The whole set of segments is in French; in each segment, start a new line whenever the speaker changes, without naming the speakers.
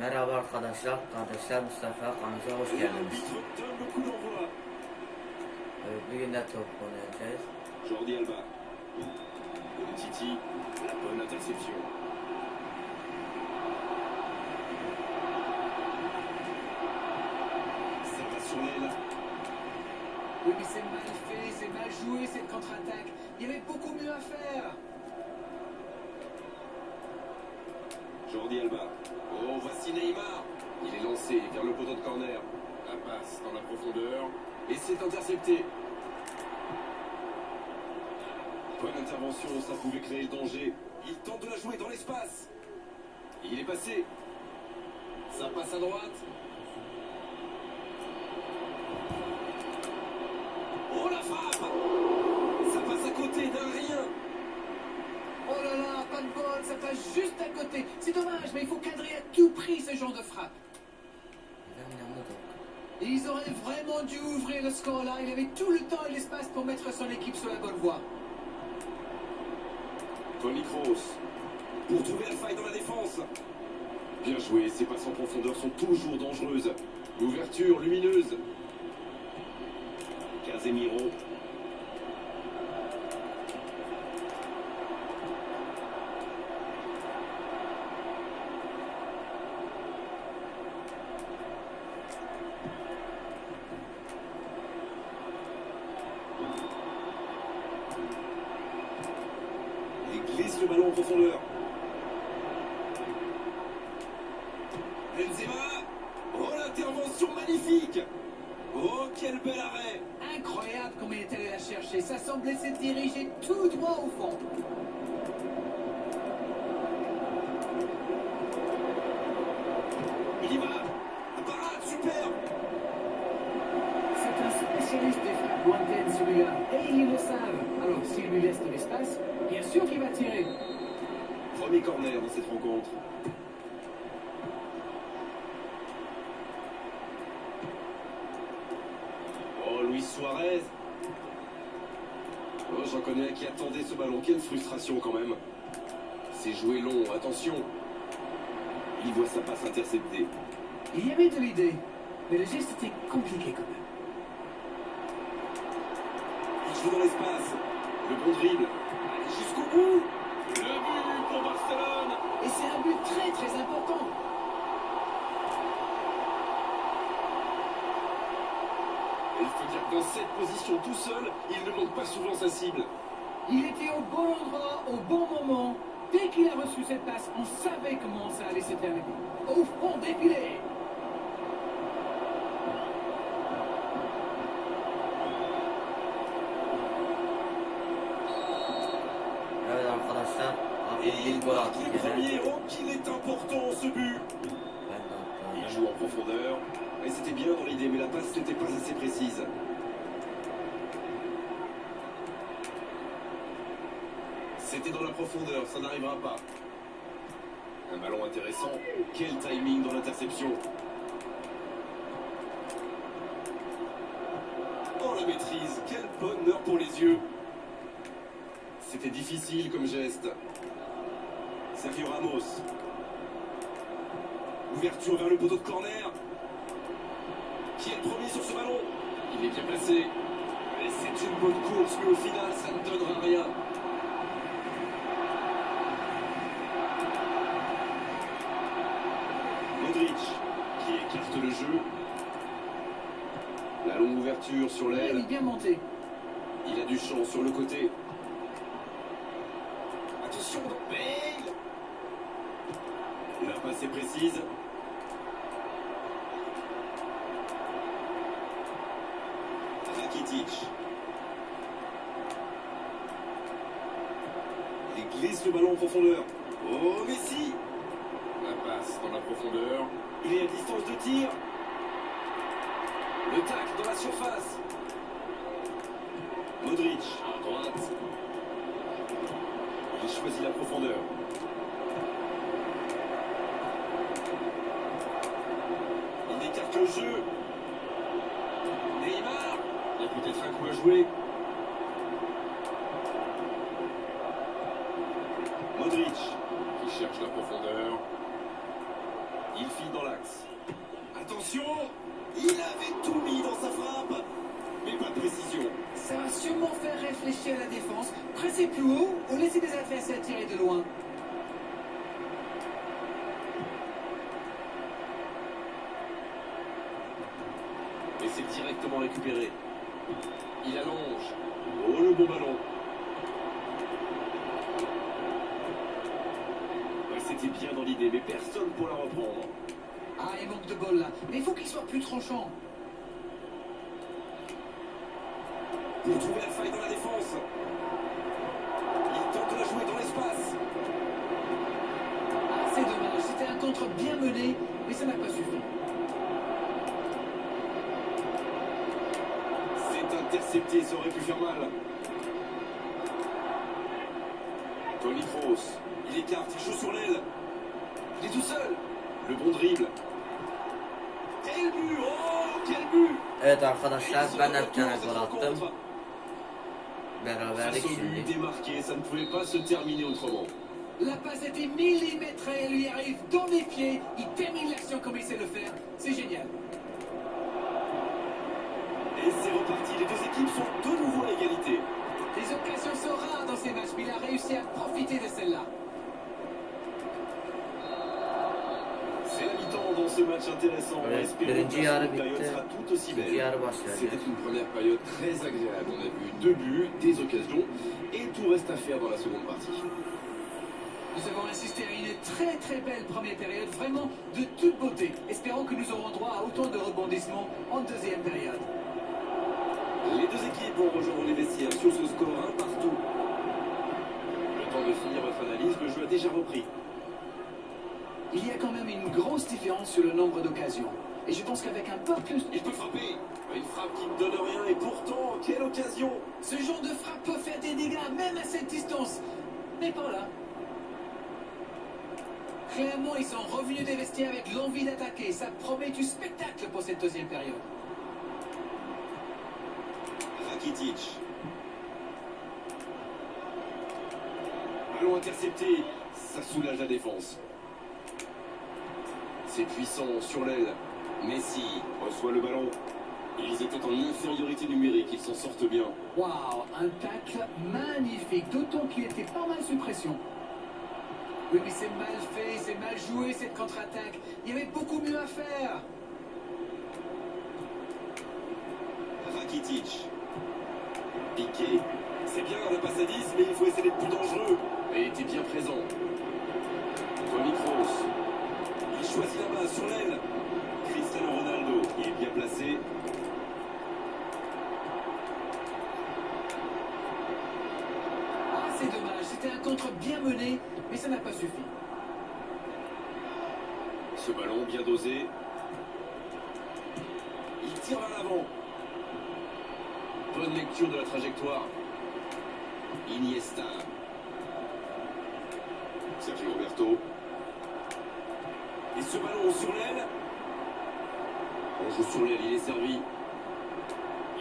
Merhaba arkadaşlar, kardeşler Mustafa kanalımıza hoş geldiniz. Evet, bugün de top oynayacağız.
Jordi Alba. Titi, la bonne interception. Ça va sur l'aile.
Oui, mais c'est mal fait, c'est mal joué cette contre-attaque. Il y avait beaucoup mieux à faire.
Jordi Alba. Oh, voici Neymar. Il est lancé vers le poteau de corner. La passe dans la profondeur. Et c'est intercepté. Bonne intervention, ça pouvait créer le danger. Il tente de la jouer dans l'espace. Il est passé. Ça passe à droite. Oh, la frappe. Ça passe à côté d'un rien.
Oh là là, pas de bol, ça passe juste à côté. C'est dommage, mais il faut cadrer à tout prix ce genre de frappe. Et ils auraient vraiment dû ouvrir le score là. Il avait tout le temps et l'espace pour mettre son équipe sur la bonne voie.
Toni Kroos. Pour trouver la faille dans la défense. Bien joué, ces passes en profondeur sont toujours dangereuses. L'ouverture lumineuse. Casemiro. Il glisse le ballon en profondeur. Benzema. Oh, l'intervention magnifique. Oh, quel bel arrêt.
Incroyable comme il est allé la chercher. Ça semblait se diriger tout droit au fond.
Il y va. La parade, super.
C'est un spécialiste des frappes lointaines celui-là. Et ils le savent. Alors s'il lui laisse de l'espace, bien sûr qu'il va tirer.
Premier corner dans cette rencontre. Oh, Luis Suarez. Oh, j'en connais un qui attendait ce ballon. Quelle frustration quand même. C'est joué long, attention. Il voit sa passe interceptée.
Il y avait de l'idée, mais le geste était compliqué quand même.
Il joue dans l'espace. Le bon dribble. Allez jusqu'au bout. Le but pour Barcelone.
Et c'est un but très très important.
Il faut dire que dans cette position tout seul, il ne manque pas souvent sa cible.
Il était au bon endroit, au bon moment. Dès qu'il a reçu cette passe, on savait comment ça allait se terminer. Au fond défilé.
Evet arkadaşlar,
Et
hafif
il
bir gol
marque
attık
les
yine.
premiers. Oh, qu'il est important ce but.
Ben de
Il
atladım.
joue en profondeur. Et c'était bien dans l'idée, mais la passe n'était pas assez précise. C'était dans la profondeur, ça n'arrivera pas. Un ballon intéressant. Quel timing dans l'interception. Oh, la maîtrise. Quel bonheur pour les yeux. C'était difficile comme geste. Sergio Ramos. Ouverture vers le poteau de corner. Qui est le premier sur ce ballon? Il est bien placé. Et c'est une bonne course, mais au final, ça ne donnera rien. Modric, qui écarte le jeu. La longue ouverture sur
Il
l'aile.
est bien monté.
Il a du champ sur le côté. Attention dans Bale. La passe est précise. Rakitic. Il glisse le ballon en profondeur. Oh, Messi. La passe dans la profondeur. Il est à distance de tir. Le tac dans la surface. Modric à droite. Il choisit la profondeur. Il écarte le jeu. Neymar. Il y a peut-être un coup à jouer. Modric qui cherche la profondeur. Il file dans l'axe. Attention, il avait tout mis dans sa frappe, mais pas de précision.
Ça va sûrement faire réfléchir la défense. Presser plus haut ou laisser des adversaires tirer de loin.
Et c'est directement récupéré. Il allonge. Oh, le bon ballon. Ouais, c'était bien dans l'idée, mais personne pour la reprendre.
Ah, il manque de bol là. Mais il faut qu'il soit plus tranchant.
Pour trouver la faille dans la défense. Il tente de la jouer dans l'espace.
Ah, c'est dommage. C'était un contre bien mené, mais ça n'a pas suffi.
C'est intercepté, ça aurait pu faire mal. Toni Kroos. Il écarte, il joue sur l'aile. Il est tout seul. Le bon dribble. Quel but! Oh, quel but!
Evet arkadaşlar,
Et il
ben
se
de bir tane
retourne
gol
cette
attım.
rencontre.
Beraberlik
Face au but
şimdi.
démarqué, ça ne pouvait pas se terminer autrement.
La passe était millimétrée, elle lui arrive dans les pieds. Il termine l'action comme il sait le faire. C'est génial.
Et c'est reparti, les deux équipes sont de nouveau à égalité.
Les occasions sont rares dans ces matchs, mais il a réussi à profiter de celle-là.
C'est la mi-temps dans ce match intéressant.
Ouais,
Espérons
birinci
que la
yarı
seconde période
bitti.
sera tout aussi
İkinci
belle.
yarı başlayacak.
C'était une première période très agréable. On a vu 2 buts, des occasions, et tout reste à faire dans la seconde partie.
Nous avons assisté à une très belle première période, vraiment de toute beauté. Espérons que nous aurons droit à autant de rebondissements en deuxième période.
Les deux équipes vont rejoindre les vestiaires sur ce score 1 partout. Le temps de finir votre analyse, le jeu a déjà repris.
Il y a quand même une grosse différence sur le nombre d'occasions. Et je pense qu'avec un peu plus...
Il peut frapper. Une frappe qui ne donne rien, et pourtant, quelle occasion!
Ce genre de frappe peut faire des dégâts, même à cette distance. Mais pas là. Clairement, ils sont revenus des vestiaires avec l'envie d'attaquer. Ça promet du spectacle pour cette deuxième période.
Rakitic. Ballon intercepté. Ça soulage la défense. C'est puissant sur l'aile. Messi reçoit le ballon. Ils étaient en infériorité numérique, ils s'en sortent bien.
Waouh, un tacle magnifique, d'autant qu'il était pas mal sous pression. Oui, mais c'est mal fait, c'est mal joué cette contre-attaque. Il y avait beaucoup mieux à faire.
Rakitic. Piqué. C'est bien la passe à 10, mais il faut essayer d'être plus dangereux. Et il était bien présent. Toni Kroos. Il choisit la base sur l'aile. Cristiano Ronaldo. Il est bien placé.
Ah, c'est dommage, c'était un contre bien mené, mais ça n'a pas suffi.
Ce ballon bien dosé. Il tire vers l'avant. Bonne lecture de la trajectoire. Iniesta. Sergio Roberto. Et ce ballon sur l'aile. On joue sur l'aile, il est servi.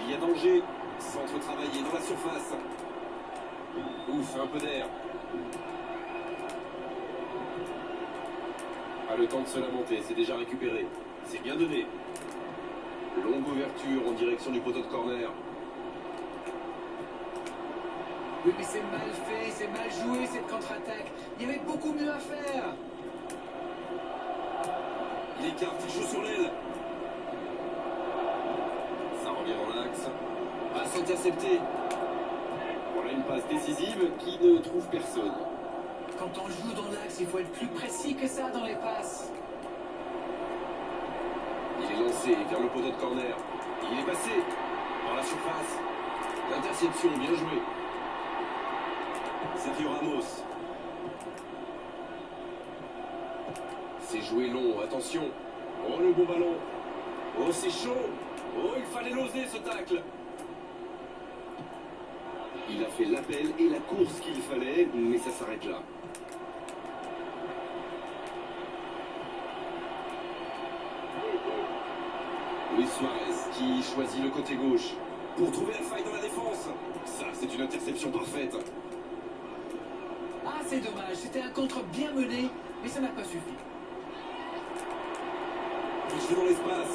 Il y a danger. Centre travaillé dans la surface. Ouf, un peu d'air. Pas le temps de se lamenter, c'est déjà récupéré. C'est bien donné. Longue ouverture en direction du poteau de corner.
Oui, mais c'est mal fait, c'est mal joué cette contre-attaque. Il y avait beaucoup mieux à faire.
Il écarte, il joue sur l'aile. Ça revient dans l'axe. Passe interceptée. Voilà une passe décisive qui ne trouve personne.
Quand on joue dans l'axe, il faut être plus précis que ça dans les passes.
Il est lancé vers le poteau de corner. Il est passé dans la surface. L'interception, bien joué. Sergio Ramos. C'est joué long, attention. Oh, le bon ballon. Oh, c'est chaud. Oh, il fallait l'oser ce tacle. Il a fait l'appel et la course qu'il fallait, mais ça s'arrête là. Luis Suarez qui choisit le côté gauche pour trouver la faille dans la défense. Ça, c'est une interception parfaite.
Ah, c'est dommage, c'était un contre bien mené, mais ça n'a pas suffi.
Il joue dans l'espace.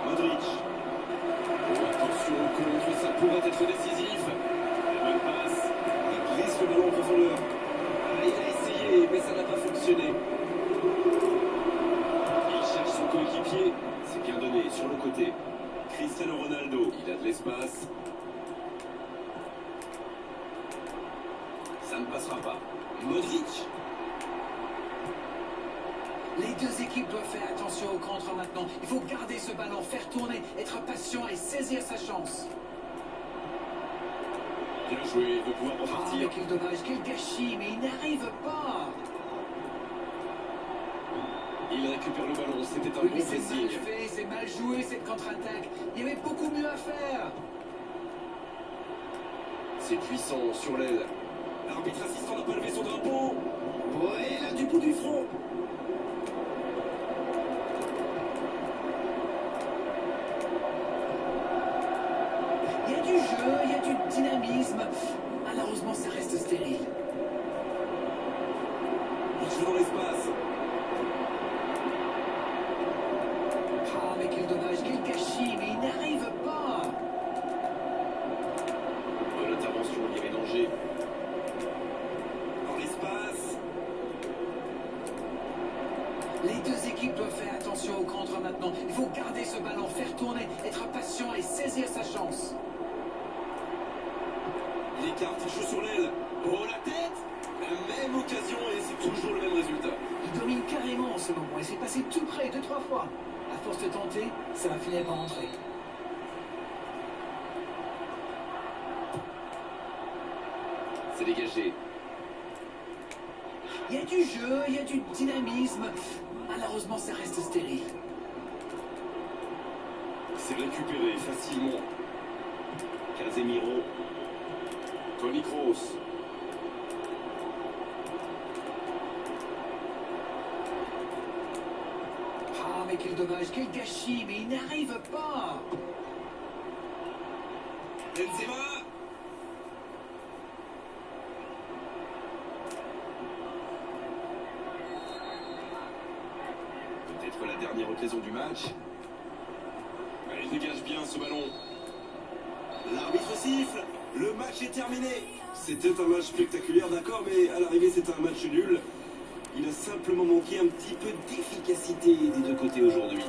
Modric. Oh, attention au contre, ça pourrait être décisif. La bonne passe. Il glisse le ballon en profondeur. Ah, il a essayé, mais ça n'a pas fonctionné. Il cherche son coéquipier. C'est bien donné sur le côté. Cristiano Ronaldo, il a de l'espace. Ça ne passera pas. Modric.
Les deux équipes doivent faire attention au contre maintenant. Il faut garder ce ballon, faire tourner, être patient et saisir sa chance.
Bien joué, il va pouvoir
Ah,
repartir.
mais quel dommage, quel gâchis, mais il n'arrive pas.
Il récupère le ballon, c'était un
Oui,
bon
mais c'est mal
pressing.
fait, c'est mal joué cette contre-attaque. Il y avait beaucoup mieux à faire.
C'est puissant sur l'aile. L'arbitre assistant n'a pas levé son drapeau. Ouais, là du bout du front.
Il y a du jeu, il y a du dynamisme. Malheureusement, ça reste stérile.
Il joue dans l'espace.
Ah, mais quel dommage, quel gâchis, mais il n'arrive pas.
Bonne intervention, il y avait danger. Dans l'espace.
Les deux équipes doivent faire attention au contre maintenant. Il faut garder ce ballon, faire tourner, être patient et saisir sa chance.
Il écarte, il joue sur l'aile. Oh, la tête. La même occasion et c'est toujours le même résultat.
Il domine carrément en ce moment et c'est passé tout près 2-3 fois. À force de tenter, ça va finir par entrer.
C'est dégagé.
Il y a du jeu, il y a du dynamisme. Malheureusement, ça reste stérile.
C'est récupéré facilement. Casemiro. Toni Kroos.
Ah, mais quel dommage, quel gâchis, mais il n'arrive pas.
Benzema. Peut-être la dernière occasion du match. Il dégage bien ce ballon. L'arbitre siffle. Le match est terminé. C'était un match spectaculaire, d'accord, mais à l'arrivée, c'est un match nul. Il a simplement manqué un petit peu d'efficacité des deux côtés aujourd'hui.